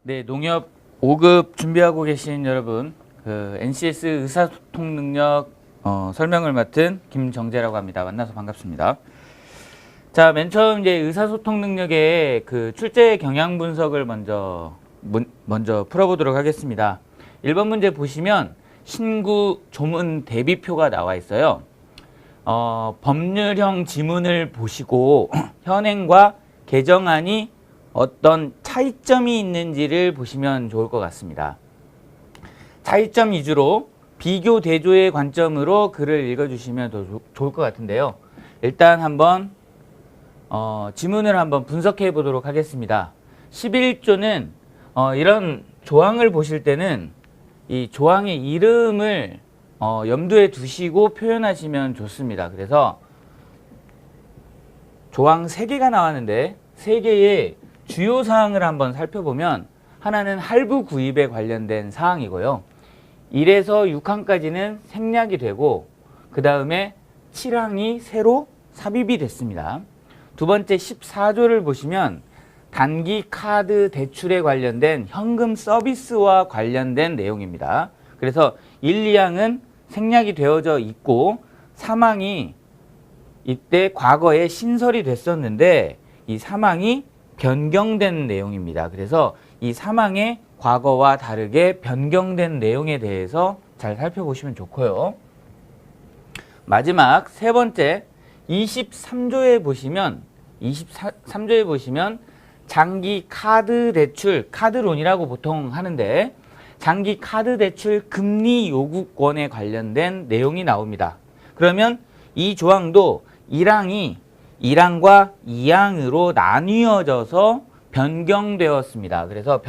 네, 농협 5급 준비하고 계신 여러분, NCS 의사소통 능력 설명을 맡은 김정재라고 합니다. 만나서 반갑습니다. 자, 맨 처음 이제 의사소통 능력의 출제 경향 분석을 먼저 풀어보도록 하겠습니다. 1번 문제 보시면 신구 조문 대비표가 나와 있어요. 법률형 지문을 보시고 현행과 개정안이 어떤 차이점이 있는지를 보시면 좋을 것 같습니다. 차이점 위주로 비교 대조의 관점으로 글을 읽어주시면 더 좋을 것 같은데요. 일단 한번 지문을 한번 분석해 보도록 하겠습니다. 11조는 이런 조항을 보실 때는 이 조항의 이름을 염두에 두시고 표현하시면 좋습니다. 그래서 조항 3개가 나왔는데 3개의 주요 사항을 한번 살펴보면 하나는 할부 구입에 관련된 사항이고요. 1에서 6항까지는 생략이 되고 그 다음에 7항이 새로 삽입이 됐습니다. 두 번째 14조를 보시면 단기 카드 대출에 관련된 현금 서비스와 관련된 내용입니다. 그래서 1, 2항은 생략이 되어져 있고 3항이 이때 과거에 신설이 됐었는데 이 3항이 변경된 내용입니다. 그래서 이 3항의 과거와 다르게 변경된 내용에 대해서 잘 살펴보시면 좋고요. 마지막 세 번째 23조에 보시면 장기 카드 대출, 카드론이라고 보통 하는데 장기 카드 대출 금리 요구권에 관련된 내용이 나옵니다. 그러면 이 조항도 1항과 2항으로 나뉘어져서 변경되었습니다. 그래서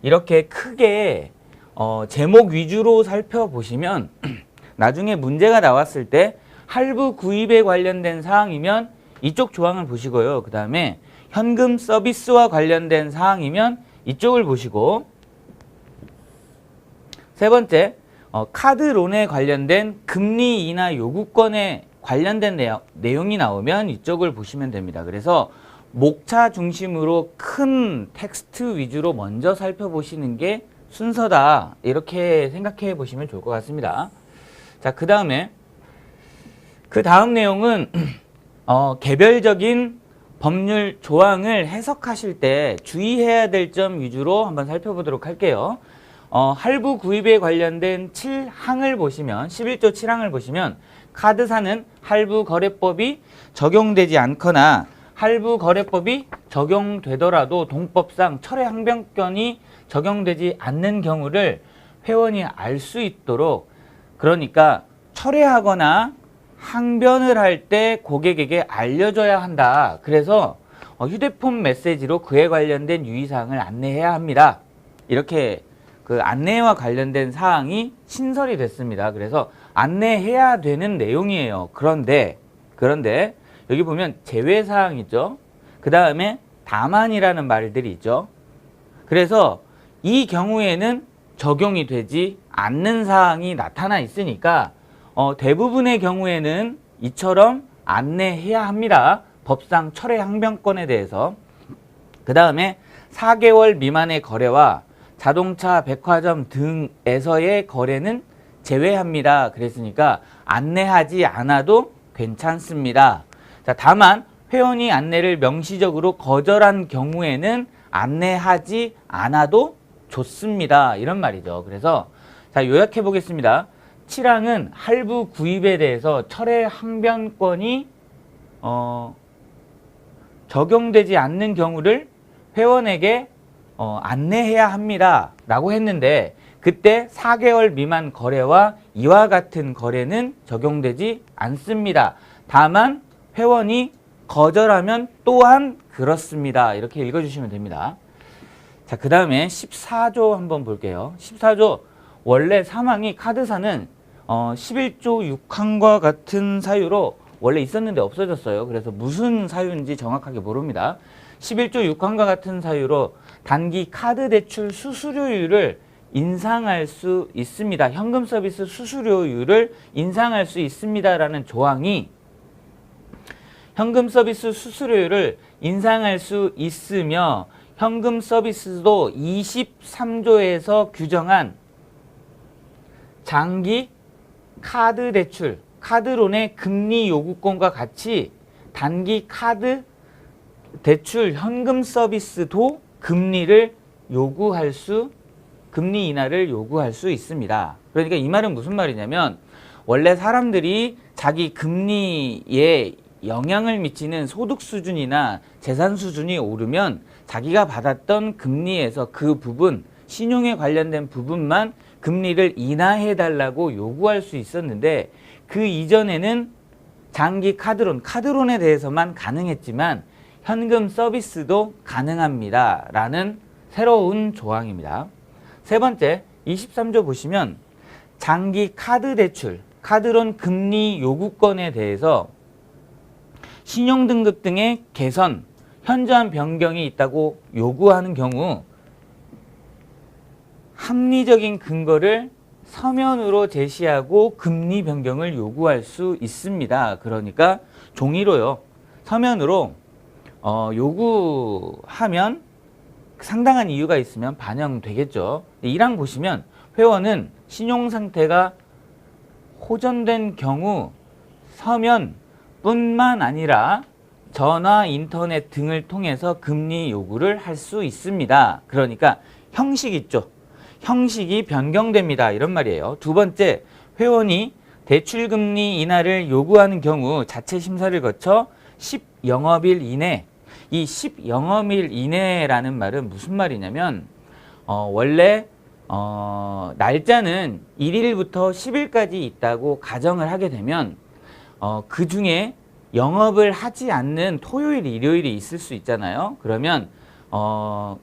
이렇게 크게 제목 위주로 살펴보시면 나중에 문제가 나왔을 때 할부 구입에 관련된 사항이면 이쪽 조항을 보시고요. 그 다음에 현금 서비스와 관련된 사항이면 이쪽을 보시고 세 번째 카드론에 관련된 금리 인하 요구권에 관련된 내용이 나오면 이쪽을 보시면 됩니다. 그래서 목차 중심으로 큰 텍스트 위주로 먼저 살펴보시는 게 순서다. 이렇게 생각해 보시면 좋을 것 같습니다. 자, 그 다음 내용은 개별적인 법률 조항을 해석하실 때 주의해야 될 점 위주로 한번 살펴보도록 할게요. 할부 구입에 관련된 7항을 보시면 11조 7항을 보시면 카드사는 할부거래법이 적용되지 않거나 할부거래법이 적용되더라도 동법상 철회항변권이 적용되지 않는 경우를 회원이 알 수 있도록, 그러니까 철회하거나 항변을 할 때 고객에게 알려줘야 한다. 그래서 휴대폰 메시지로 그에 관련된 유의사항을 안내해야 합니다. 이렇게 안내와 관련된 사항이 신설이 됐습니다. 그래서 안내해야 되는 내용이에요. 그런데 여기 보면 제외사항 있죠. 그 다음에 다만이라는 말들이 있죠. 그래서 이 경우에는 적용이 되지 않는 사항이 나타나 있으니까 대부분의 경우에는 이처럼 안내해야 합니다. 법상 철회 항변권에 대해서. 그 다음에 4개월 미만의 거래와 자동차, 백화점 등에서의 거래는 제외합니다. 그랬으니까 안내하지 않아도 괜찮습니다. 자, 다만 회원이 안내를 명시적으로 거절한 경우에는 안내하지 않아도 좋습니다. 이런 말이죠. 그래서 자, 요약해 보겠습니다. 7항은 할부 구입에 대해서 철회 항변권이 적용되지 않는 경우를 회원에게 안내해야 합니다. 라고 했는데 그때 4개월 미만 거래와 이와 같은 거래는 적용되지 않습니다. 다만 회원이 거절하면 또한 그렇습니다. 이렇게 읽어주시면 됩니다. 자, 그 다음에 14조 한번 볼게요. 14조 원래 3항이 카드사는 11조 6항과 같은 사유로 원래 있었는데 없어졌어요. 그래서 무슨 사유인지 정확하게 모릅니다. 11조 6항과 같은 사유로 단기 카드 대출 수수료율을 인상할 수 있습니다. 현금 서비스 수수료율을 인상할 수 있습니다라는 조항이 현금 서비스 수수료율을 인상할 수 있으며 현금 서비스도 23조에서 규정한 장기 카드 대출, 카드론의 금리 요구권과 같이 단기 카드 대출 현금 서비스도 금리 인하를 요구할 수 있습니다. 그러니까 이 말은 무슨 말이냐면 원래 사람들이 자기 금리에 영향을 미치는 소득 수준이나 재산 수준이 오르면 자기가 받았던 금리에서 그 부분, 신용에 관련된 부분만 금리를 인하해달라고 요구할 수 있었는데 그 이전에는 장기 카드론에 대해서만 가능했지만 현금 서비스도 가능합니다. 라는 새로운 조항입니다. 세 번째, 23조 보시면 장기 카드 대출, 카드론 금리 요구권에 대해서 신용등급 등의 개선, 현저한 변경이 있다고 요구하는 경우 합리적인 근거를 서면으로 제시하고 금리 변경을 요구할 수 있습니다. 그러니까 종이로요. 서면으로 요구하면 상당한 이유가 있으면 반영되겠죠. 1항 보시면 회원은 신용 상태가 호전된 경우 서면뿐만 아니라 전화, 인터넷 등을 통해서 금리 요구를 할 수 있습니다. 그러니까 형식 있죠. 형식이 변경됩니다. 이런 말이에요. 두 번째, 회원이 대출금리 인하를 요구하는 경우 자체 심사를 거쳐 10영업일 이내, 이 10영업일 이내라는 말은 무슨 말이냐면 원래 날짜는 1일부터 10일까지 있다고 가정을 하게 되면 그 중에 영업을 하지 않는 토요일, 일요일이 있을 수 있잖아요. 그러면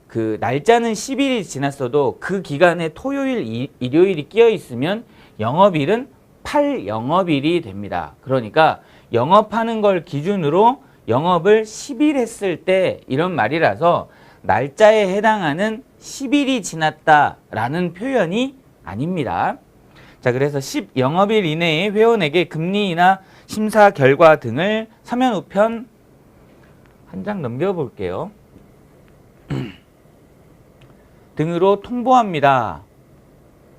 그 날짜는 10일이 지났어도 그 기간에 토요일, 일요일이 끼어 있으면 영업일은 8영업일이 됩니다. 그러니까 영업하는 걸 기준으로 영업을 10일 했을 때 이런 말이라서 날짜에 해당하는 10일이 지났다라는 표현이 아닙니다. 자, 그래서 10영업일 이내에 회원에게 금리 인하 심사 결과 등을 서면 우편 한 장 넘겨볼게요. 등으로 통보합니다.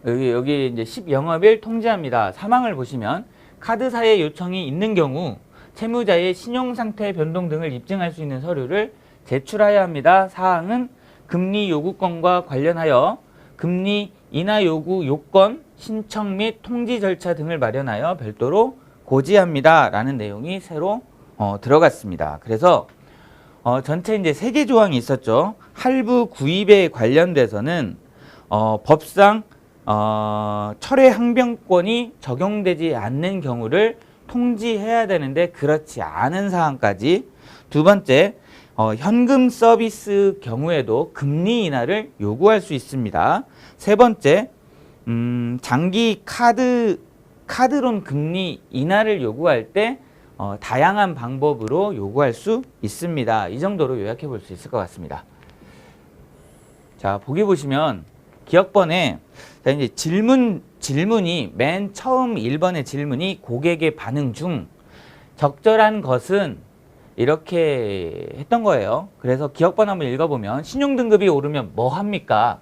여기 이제 10영업일 통지합니다. 사항을 보시면 카드사의 요청이 있는 경우 채무자의 신용상태 변동 등을 입증할 수 있는 서류를 제출해야 합니다. 사항은 금리 요구권과 관련하여 금리 인하 요구 요건 신청 및 통지 절차 등을 마련하여 별도로 고지합니다. 라는 내용이 새로 들어갔습니다. 그래서 전체 이제 3개 조항이 있었죠. 할부 구입에 관련돼서는 법상 철회 항변권이 적용되지 않는 경우를 통지해야 되는데 그렇지 않은 사항까지. 두 번째, 현금 서비스 경우에도 금리 인하를 요구할 수 있습니다. 세 번째, 장기 카드론 금리 인하를 요구할 때 다양한 방법으로 요구할 수 있습니다. 이 정도로 요약해 볼 수 있을 것 같습니다. 자, 보기 보시면 기억번에 이제 질문이 맨 처음 1번의 질문이 고객의 반응 중 적절한 것은 이렇게 했던 거예요. 그래서 기억번 한번 읽어보면 신용등급이 오르면 뭐 합니까?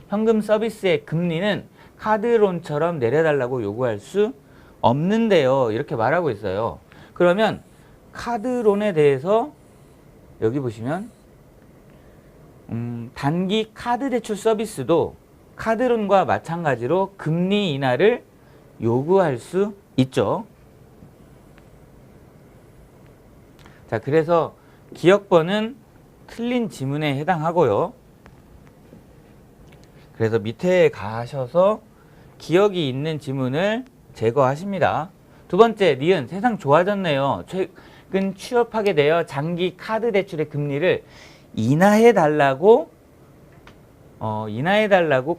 현금 서비스의 금리는 카드론처럼 내려달라고 요구할 수 없는데요. 이렇게 말하고 있어요. 그러면 카드론에 대해서 여기 보시면 단기 카드 대출 서비스도 카드론과 마찬가지로 금리 인하를 요구할 수 있죠. 자, 그래서 기억번은 틀린 지문에 해당하고요. 그래서 밑에 가셔서 기억이 있는 지문을 제거하십니다. 두 번째, 니은 세상 좋아졌네요. 최근 취업하게 되어 장기 카드 대출의 금리를 인하해달라고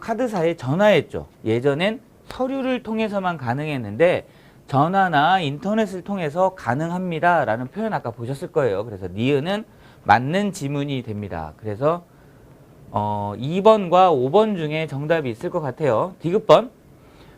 카드사에 전화했죠. 예전엔 서류를 통해서만 가능했는데 전화나 인터넷을 통해서 가능합니다. 라는 표현 아까 보셨을 거예요. 그래서 니은은 맞는 지문이 됩니다. 그래서 2번과 5번 중에 정답이 있을 것 같아요. 디귿번,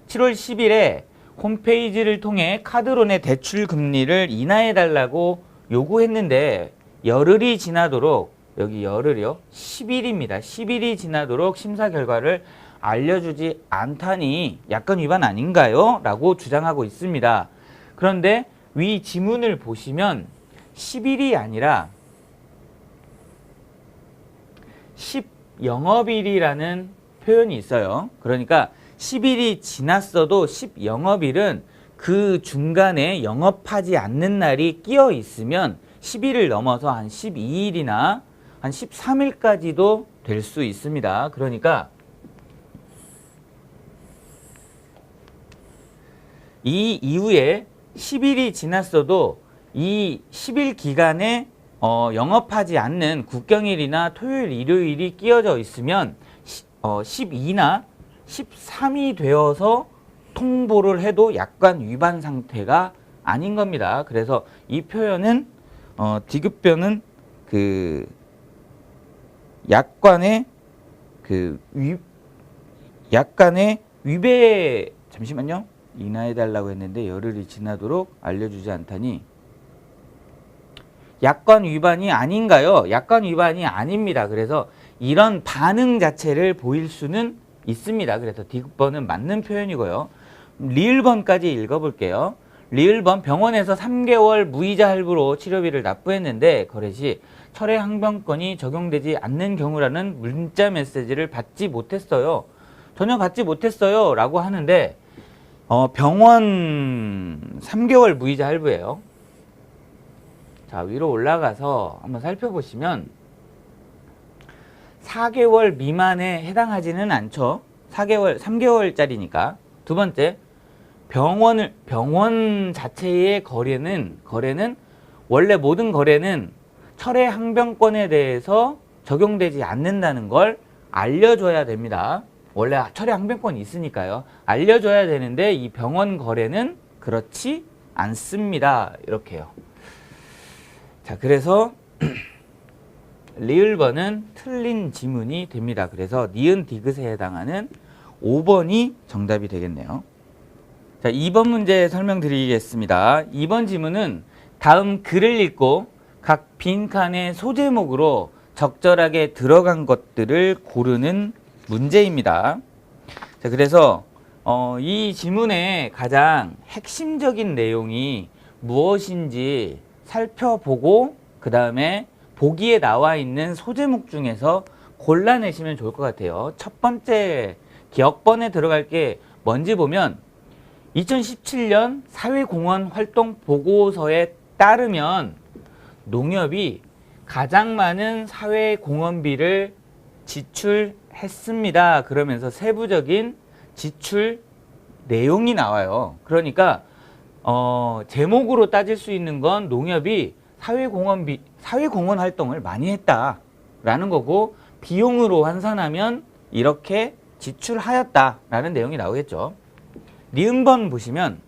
7월 10일에 홈페이지를 통해 카드론의 대출 금리를 인하해달라고 요구했는데 열흘이 지나도록 여기 열흘이요. 10일입니다. 10일이 지나도록 심사 결과를 알려주지 않다니 약관 위반 아닌가요? 라고 주장하고 있습니다. 그런데 위 지문을 보시면 10일이 아니라 10영업일이라는 표현이 있어요. 그러니까 10일이 지났어도 10영업일은 그 중간에 영업하지 않는 날이 끼어 있으면 10일을 넘어서 한 12일이나 한 13일까지도 될 수 있습니다. 그러니까 이 이후에 10일이 지났어도 이 10일 기간에 영업하지 않는 국경일이나 토요일, 일요일이 끼어져 있으면 12나 13이 되어서 통보를 해도 약관 위반 상태가 아닌 겁니다. 그래서 이 표현은 디귿변은 그 약관의 약관의 위배 잠시만요. 인하해달라고 했는데 열흘이 지나도록 알려주지 않다니 약관 위반이 아닌가요? 약관 위반이 아닙니다. 그래서 이런 반응 자체를 보일 수는 있습니다. 그래서 디귿번은 맞는 표현이고요. 리을번까지 읽어볼게요. 리을번 병원에서 3개월 무이자 할부로 치료비를 납부했는데 거래 시 철회 항변권이 적용되지 않는 경우라는 문자 메시지를 받지 못했어요. 전혀 받지 못했어요 라고 하는데 병원 3개월 무이자 할부예요. 자, 위로 올라가서 한번 살펴보시면 4개월 미만에 해당하지는 않죠. 3개월짜리니까. 두 번째, 병원 자체의 거래는 원래 모든 거래는 철회 항변권에 대해서 적용되지 않는다는 걸 알려줘야 됩니다. 원래 철회 항변권이 있으니까요. 알려줘야 되는데 이 병원 거래는 그렇지 않습니다. 이렇게요. 자, 그래서 리을번은 틀린 지문이 됩니다. 그래서 니은 디귿에 해당하는 5번이 정답이 되겠네요. 자, 2번 문제 설명드리겠습니다. 2번 지문은 다음 글을 읽고 각 빈칸의 소제목으로 적절하게 들어간 것들을 고르는 문제입니다. 자, 그래서 이 지문의 가장 핵심적인 내용이 무엇인지 살펴보고 그 다음에 보기에 나와 있는 소제목 중에서 골라내시면 좋을 것 같아요. 첫 번째 기억번에 들어갈 게 뭔지 보면 2017년 사회공헌 활동 보고서에 따르면 농협이 가장 많은 사회공헌비를 지출했습니다. 그러면서 세부적인 지출 내용이 나와요. 그러니까 제목으로 따질 수 있는 건 농협이 사회공헌 활동을 많이 했다라는 거고 비용으로 환산하면 이렇게 지출하였다라는 내용이 나오겠죠. 니은번 보시면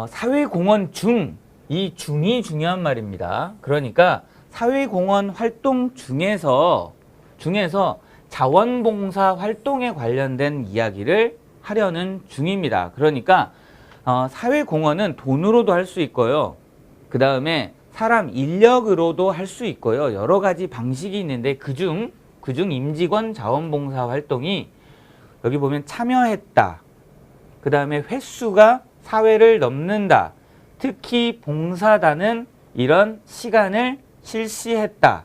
사회공헌 중, 이 중이 중요한 말입니다. 그러니까 사회공헌 활동 중에서 자원봉사 활동에 관련된 이야기를 하려는 중입니다. 그러니까 사회공헌은 돈으로도 할 수 있고요. 그 다음에 사람 인력으로도 할 수 있고요. 여러 가지 방식이 있는데 그중 임직원 자원봉사 활동이 여기 보면 참여했다. 그 다음에 횟수가 사회를 넘는다. 특히 봉사단은 이런 시간을 실시했다.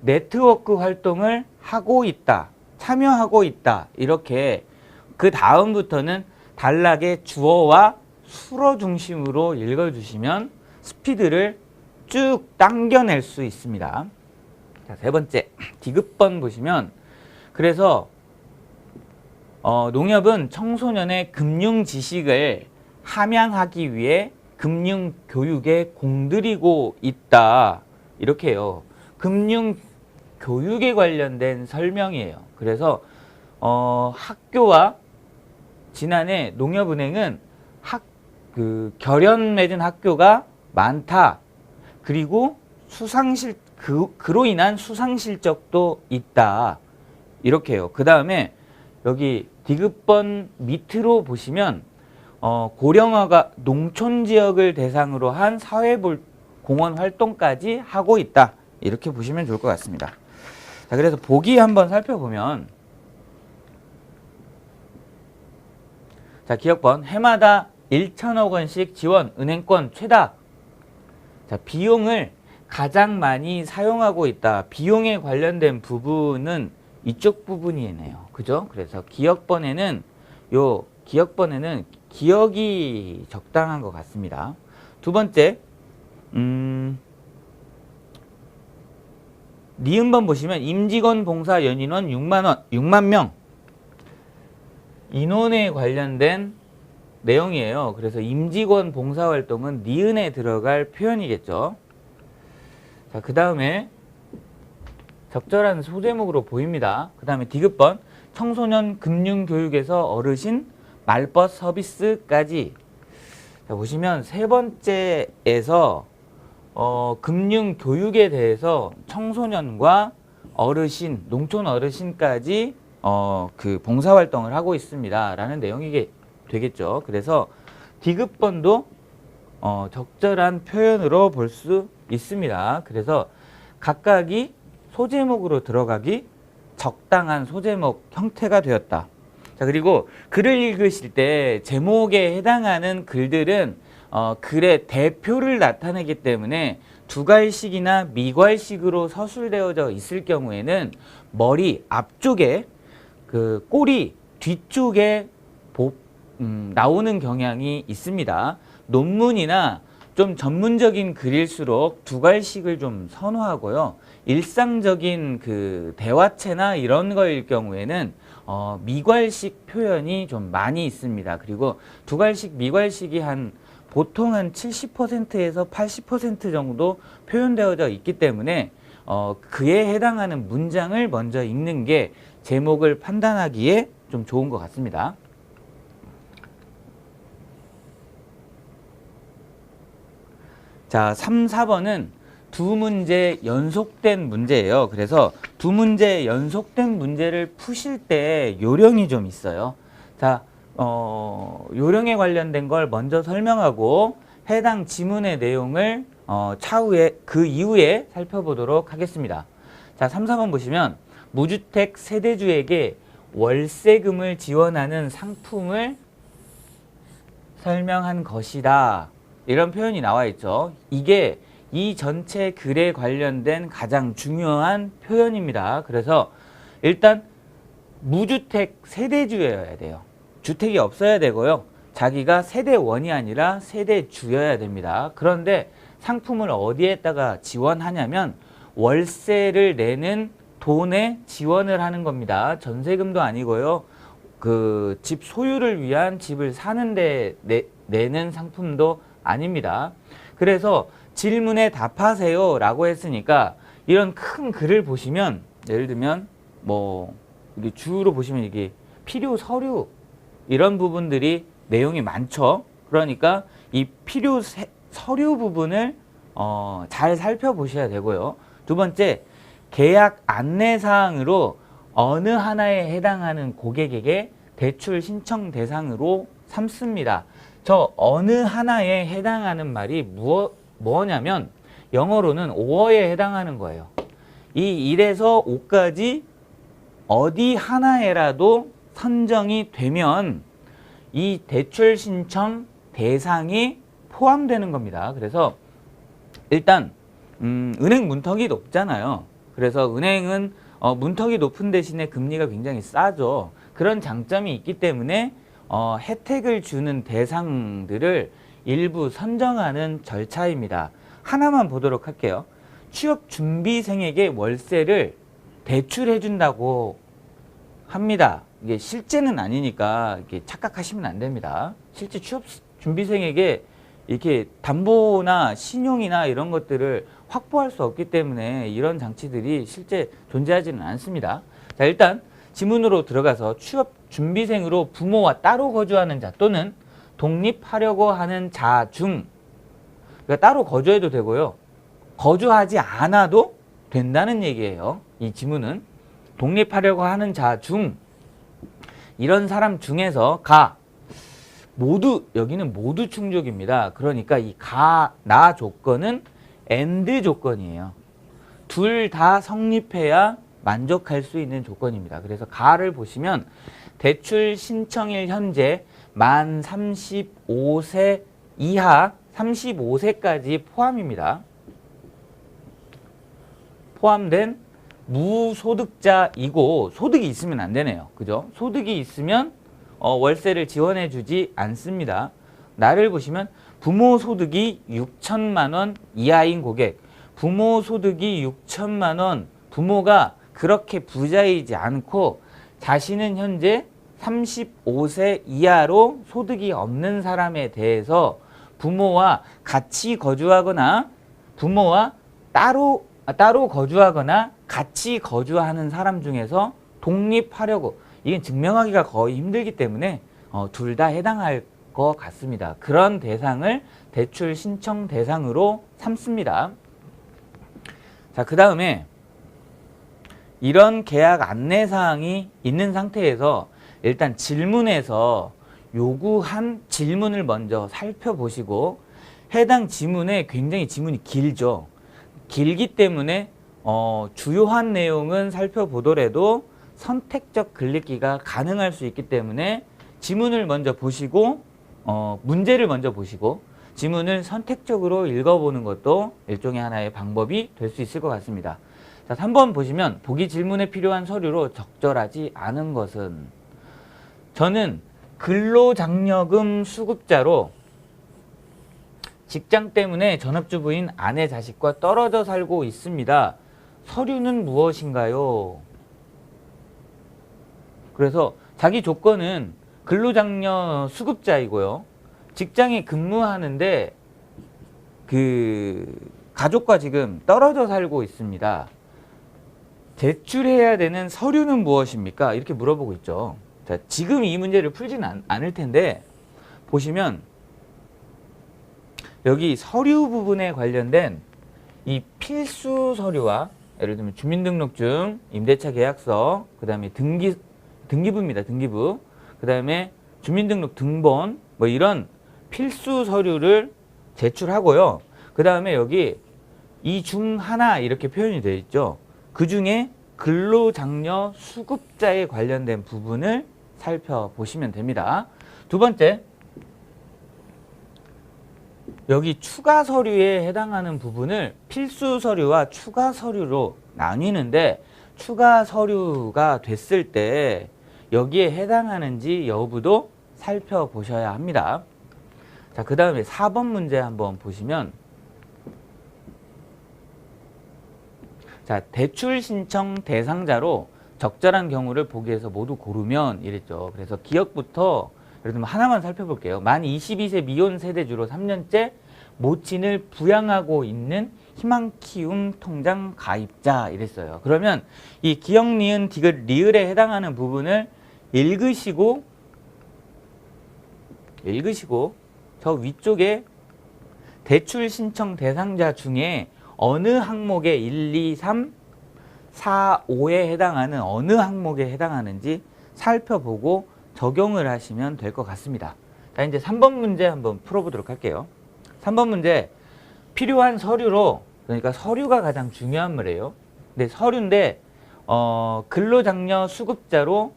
네트워크 활동을 하고 있다. 참여하고 있다. 이렇게 그 다음부터는 단락의 주어와 수어 중심으로 읽어주시면 스피드를 쭉 당겨낼 수 있습니다. 자, 세 번째 디귿번 보시면 그래서 농협은 청소년의 금융 지식을 함양하기 위해 금융 교육에 공들이고 있다. 이렇게 해요. 금융 교육에 관련된 설명이에요. 그래서 학교와 지난해 농협은행은 결연 맺은 학교가 많다. 그리고 그로 인한 수상 실적도 있다. 이렇게 해요. 그 다음에 여기 디귿번 밑으로 보시면 고령화가 농촌 지역을 대상으로 한 사회공헌 활동까지 하고 있다. 이렇게 보시면 좋을 것 같습니다. 자, 그래서 보기 한번 살펴보면, 자, 기업번 해마다 1천억 원씩 지원, 은행권 최다. 자, 비용을 가장 많이 사용하고 있다. 비용에 관련된 부분은 이쪽 부분이네요. 그죠? 그래서 기억번에는 기억이 적당한 것 같습니다. 두 번째, 니은번 보시면 임직원 봉사 연인원 6만 명. 인원에 관련된 내용이에요. 그래서 임직원 봉사활동은 니은에 들어갈 표현이겠죠. 자, 그 다음에 적절한 소제목으로 보입니다. 그 다음에 디귿번 청소년 금융교육에서 어르신 말벗 서비스까지. 자, 보시면 세 번째에서 금융교육에 대해서 청소년과 어르신, 농촌 어르신까지 그 봉사활동을 하고 있습니다. 라는 내용이 되겠죠. 그래서 디귿번도 적절한 표현으로 볼 수 있습니다. 그래서 각각이 소제목으로 들어가기 적당한 소제목 형태가 되었다. 자, 그리고 글을 읽으실 때 제목에 해당하는 글들은 글의 대표를 나타내기 때문에 두괄식이나 미괄식으로 서술되어져 있을 경우에는 머리 앞쪽에 그 꼬리 뒤쪽에 나오는 경향이 있습니다. 논문이나 좀 전문적인 글일수록 두괄식을 좀 선호하고요. 일상적인 그 대화체나 이런 거일 경우에는 미괄식 표현이 좀 많이 있습니다. 그리고 두괄식, 미괄식이 보통 한 70%에서 80% 정도 표현되어져 있기 때문에 그에 해당하는 문장을 먼저 읽는 게 제목을 판단하기에 좀 좋은 것 같습니다. 자, 3, 4번은 두 문제 연속된 문제예요. 그래서 두 문제 연속된 문제를 푸실 때 요령이 좀 있어요. 자, 요령에 관련된 걸 먼저 설명하고 해당 지문의 내용을 차후에 그 이후에 살펴보도록 하겠습니다. 자, 3, 4번 보시면 무주택 세대주에게 월세금을 지원하는 상품을 설명한 것이다. 이런 표현이 나와 있죠. 이게 이 전체 글에 관련된 가장 중요한 표현입니다. 그래서 일단 무주택 세대주여야 돼요. 주택이 없어야 되고요. 자기가 세대원이 아니라 세대주여야 됩니다. 그런데 상품을 어디에다가 지원하냐면 월세를 내는 돈에 지원을 하는 겁니다. 전세금도 아니고요. 그 집 소유를 위한 집을 사는데 내는 상품도 아닙니다. 그래서 질문에 답하세요 라고 했으니까 이런 큰 글을 보시면 예를 들면 뭐 이게 주로 보시면 이게 필요 서류 이런 부분들이 내용이 많죠. 그러니까 이 필요 서류 부분을 잘 살펴보셔야 되고요. 두 번째, 계약 안내사항으로 어느 하나에 해당하는 고객에게 대출 신청 대상으로 삼습니다. 저 어느 하나에 해당하는 말이 뭐냐면 영어로는 5어에 해당하는 거예요. 이 1에서 5까지 어디 하나에라도 선정이 되면 이 대출 신청 대상이 포함되는 겁니다. 그래서 일단 은행 문턱이 높잖아요. 그래서 은행은 문턱이 높은 대신에 금리가 굉장히 싸죠. 그런 장점이 있기 때문에 혜택을 주는 대상들을 일부 선정하는 절차입니다. 하나만 보도록 할게요. 취업 준비생에게 월세를 대출해 준다고 합니다. 이게 실제는 아니니까 이렇게 착각하시면 안 됩니다. 실제 취업 준비생에게 이렇게 담보나 신용이나 이런 것들을 확보할 수 없기 때문에 이런 장치들이 실제 존재하지는 않습니다. 자, 일단 지문으로 들어가서 취업 준비생으로 부모와 따로 거주하는 자 또는 독립하려고 하는 자 중, 그러니까 따로 거주해도 되고요. 거주하지 않아도 된다는 얘기예요. 이 지문은 독립하려고 하는 자 중, 이런 사람 중에서 모두, 여기는 모두 충족입니다. 그러니까 이 나 조건은 and 조건이에요. 둘 다 성립해야 만족할 수 있는 조건입니다. 그래서 가를 보시면 대출 신청일 현재 만 35세 이하 35세까지 포함입니다. 포함된 무소득자이고 소득이 있으면 안 되네요. 그죠? 소득이 있으면 월세를 지원해 주지 않습니다. 나를 보시면 부모 소득이 6천만 원 이하인 고객. 부모 소득이 6천만 원, 부모가 그렇게 부자이지 않고 자신은 현재 35세 이하로 소득이 없는 사람에 대해서 부모와 같이 거주하거나 부모와 따로 거주하거나 같이 거주하는 사람 중에서 독립하려고, 이게 증명하기가 거의 힘들기 때문에 둘 다 해당할 것 같습니다. 그런 대상을 대출 신청 대상으로 삼습니다. 자, 그 다음에 이런 계약 안내사항이 있는 상태에서 일단 질문에서 요구한 질문을 먼저 살펴보시고, 해당 지문에 굉장히 지문이 길죠. 길기 때문에 주요한 내용은 살펴보더라도 선택적 글읽기가 가능할 수 있기 때문에 지문을 먼저 보시고 문제를 먼저 보시고 지문을 선택적으로 읽어보는 것도 일종의 하나의 방법이 될 수 있을 것 같습니다. 자, 3번 보시면 보기 질문에 필요한 서류로 적절하지 않은 것은, 저는 근로장려금 수급자로 직장 때문에 전업주부인 아내 자식과 떨어져 살고 있습니다. 서류는 무엇인가요? 그래서 자기 조건은 근로장려 수급자이고요. 직장에 근무하는데 가족과 지금 떨어져 살고 있습니다. 제출해야 되는 서류는 무엇입니까? 이렇게 물어보고 있죠. 자, 지금 이 문제를 풀지는 않을 텐데 보시면 여기 서류 부분에 관련된 이 필수 서류와, 예를 들면 주민등록증, 임대차 계약서, 그 다음에 등기부입니다. 등기부. 그 다음에 주민등록 등본, 뭐 이런 필수 서류를 제출하고요. 그 다음에 여기 이 중 하나 이렇게 표현이 되어 있죠. 그 중에 근로장려 수급자에 관련된 부분을 살펴보시면 됩니다. 두 번째, 여기 추가 서류에 해당하는 부분을 필수 서류와 추가 서류로 나뉘는데, 추가 서류가 됐을 때 여기에 해당하는지 여부도 살펴보셔야 합니다. 자, 그 다음에 4번 문제 한번 보시면, 자, 대출 신청 대상자로 적절한 경우를 보기에서 모두 고르면 이랬죠. 그래서 기억부터 예를 들면 하나만 살펴볼게요. 만 22세 미혼 세대주로 3년째 모친을 부양하고 있는 희망키움 통장 가입자 이랬어요. 그러면 이 기역, 니은, 디귿, 리을에 해당하는 부분을 읽으시고 저 위쪽에 대출 신청 대상자 중에 어느 항목에 1, 2, 3, 4, 5에 해당하는 어느 항목에 해당하는지 살펴보고 적용을 하시면 될 것 같습니다. 자, 이제 3번 문제 한번 풀어보도록 할게요. 3번 문제, 필요한 서류로, 그러니까 서류가 가장 중요한 말이에요. 근데 서류인데 근로장려 수급자로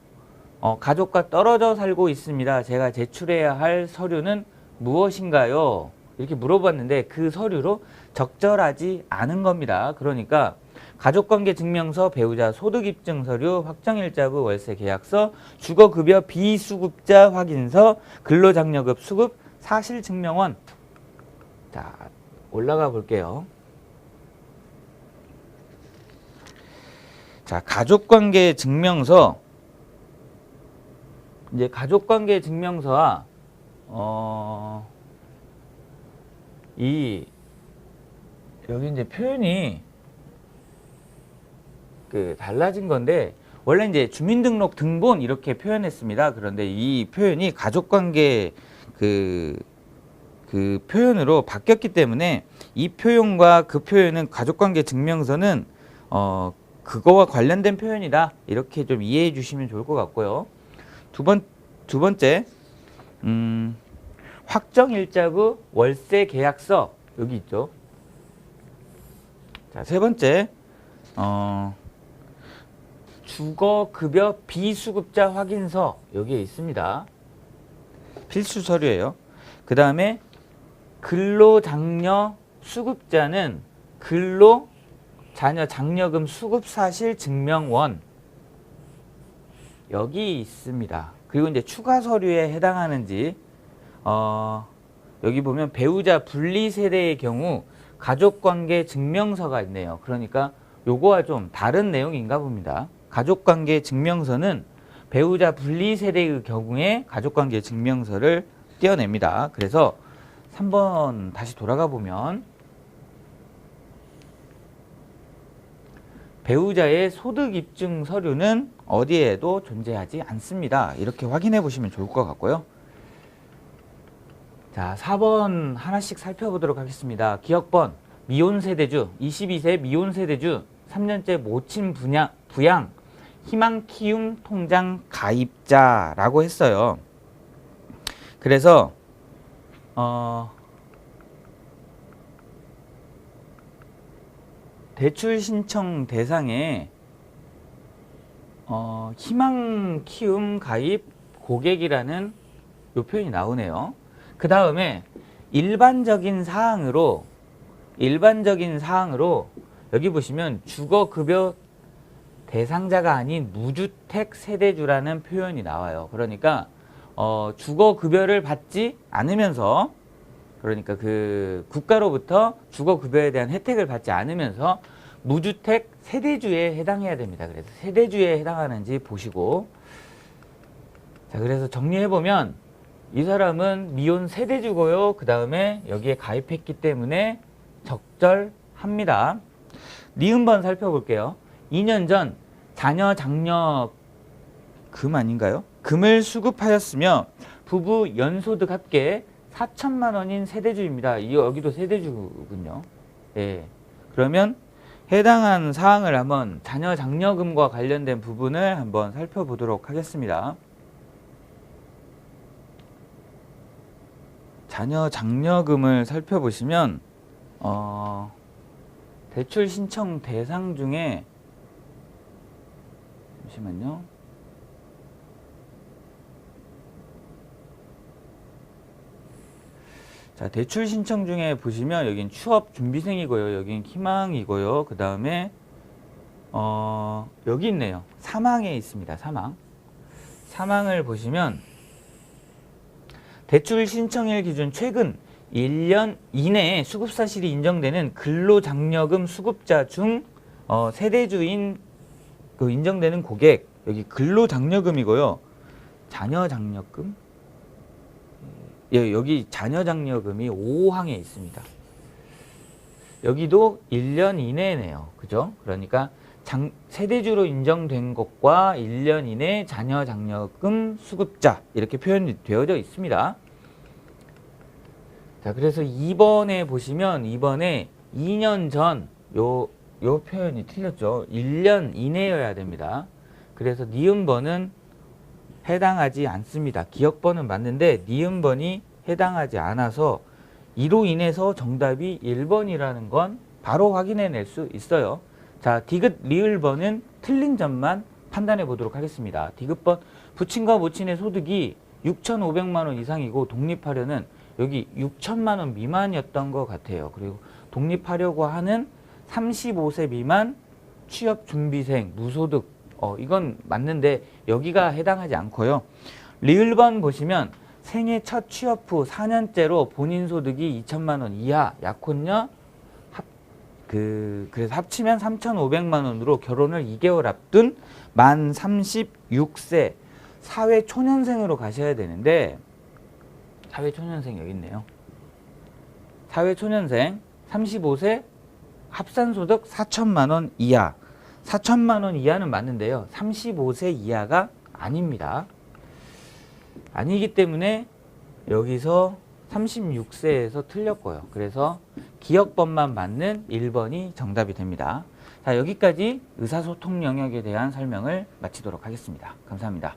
가족과 떨어져 살고 있습니다. 제가 제출해야 할 서류는 무엇인가요? 이렇게 물어봤는데 그 서류로 적절하지 않은 겁니다. 그러니까 가족관계 증명서, 배우자 소득입증 서류, 확정일자부, 월세 계약서, 주거급여 비수급자 확인서, 근로장려급 수급 사실증명원. 자, 올라가 볼게요. 자, 가족관계 증명서. 이제 가족관계 증명서와 여기 이제 표현이 달라진 건데, 원래 이제 주민등록 등본 이렇게 표현했습니다. 그런데 이 표현이 가족관계 그 표현으로 바뀌었기 때문에 이 표현과 그 표현은 가족관계 증명서는 그거와 관련된 표현이다. 이렇게 좀 이해해 주시면 좋을 것 같고요. 두 번째, 확정일자부 월세 계약서 여기 있죠. 자, 세 번째, 주거급여 비수급자 확인서 여기에 있습니다. 필수 서류예요. 그 다음에 근로장려 수급자는 근로자녀 장려금 수급사실 증명원 여기 있습니다. 그리고 이제 추가 서류에 해당하는지 여기 보면 배우자 분리 세대의 경우 가족관계 증명서가 있네요. 그러니까 요거와 좀 다른 내용인가 봅니다. 가족관계 증명서는 배우자 분리 세대의 경우에 가족관계 증명서를 떼어냅니다. 그래서 3번 다시 돌아가 보면 배우자의 소득 입증 서류는 어디에도 존재하지 않습니다. 이렇게 확인해 보시면 좋을 것 같고요. 자, 4번 하나씩 살펴보도록 하겠습니다. 기억번 미혼 세대주 22세 미혼 세대주 3년째 모친 부양 희망 키움 통장 가입자라고 했어요. 그래서 대출 신청 대상에 희망 키움 가입 고객이라는 요 표현이 나오네요. 그 다음에 일반적인 사항으로 여기 보시면 주거급여 대상자가 아닌 무주택 세대주라는 표현이 나와요. 그러니까 주거급여를 받지 않으면서, 그러니까 그 국가로부터 주거급여에 대한 혜택을 받지 않으면서 무주택 세대주에 해당해야 됩니다. 그래서 세대주에 해당하는지 보시고, 자, 그래서 정리해보면 이 사람은 미혼 세대주고요. 그 다음에 여기에 가입했기 때문에 적절합니다. 니은번 살펴볼게요. 2년 전 자녀 장려금 아닌가요? 금을 수급하였으며 부부 연소득 합계 4천만 원인 세대주입니다. 여기도 세대주군요. 예. 그러면 해당한 사항을 한번 자녀 장려금과 관련된 부분을 한번 살펴보도록 하겠습니다. 자녀 장려금을 살펴보시면 대출 신청 대상 중에 잠시만요. 자, 대출 신청 중에 보시면 여긴 취업 준비생이고요. 여긴 희망이고요. 그 다음에 여기 있네요. 사망에 있습니다. 사망을 보시면 대출 신청일 기준 최근 1년 이내에 수급 사실이 인정되는 근로장려금 수급자 중 세대주인 그 인정되는 고객, 여기 근로장려금이고요. 자녀장려금? 예, 여기 자녀장려금이 5항에 있습니다. 여기도 1년 이내네요. 그죠? 그러니까 세대주로 인정된 것과 1년 이내 자녀장려금 수급자 이렇게 표현이 되어져 있습니다. 자, 그래서 2번에 보시면 2번에 2년 전 요 표현이 틀렸죠. 1년 이내여야 됩니다. 그래서 니은번은 해당하지 않습니다. 기억번은 맞는데 니은번이 해당하지 않아서 이로 인해서 정답이 1번이라는 건 바로 확인해낼 수 있어요. 자, 디귿 리을번은 틀린 점만 판단해 보도록 하겠습니다. 디귿번 부친과 모친의 소득이 6,500만 원 이상이고 독립하려는 여기 6천만 원 미만이었던 것 같아요. 그리고 독립하려고 하는 35세 미만 취업준비생 무소득 이건 맞는데 여기가 해당하지 않고요. 리을번 보시면 생애 첫 취업 후 4년째로 본인 소득이 2천만 원 이하 약혼녀 그래서 합치면 3,500만 원으로 결혼을 2개월 앞둔 만 36세 사회초년생으로 가셔야 되는데 사회초년생 여기 있네요. 사회초년생 35세 합산소득 4천만 원 이하 4천만 원 이하는 맞는데요. 35세 이하가 아닙니다. 아니기 때문에 여기서 36세에서 틀렸고요. 그래서 기억번만 맞는 1번이 정답이 됩니다. 자, 여기까지 의사소통 영역에 대한 설명을 마치도록 하겠습니다. 감사합니다.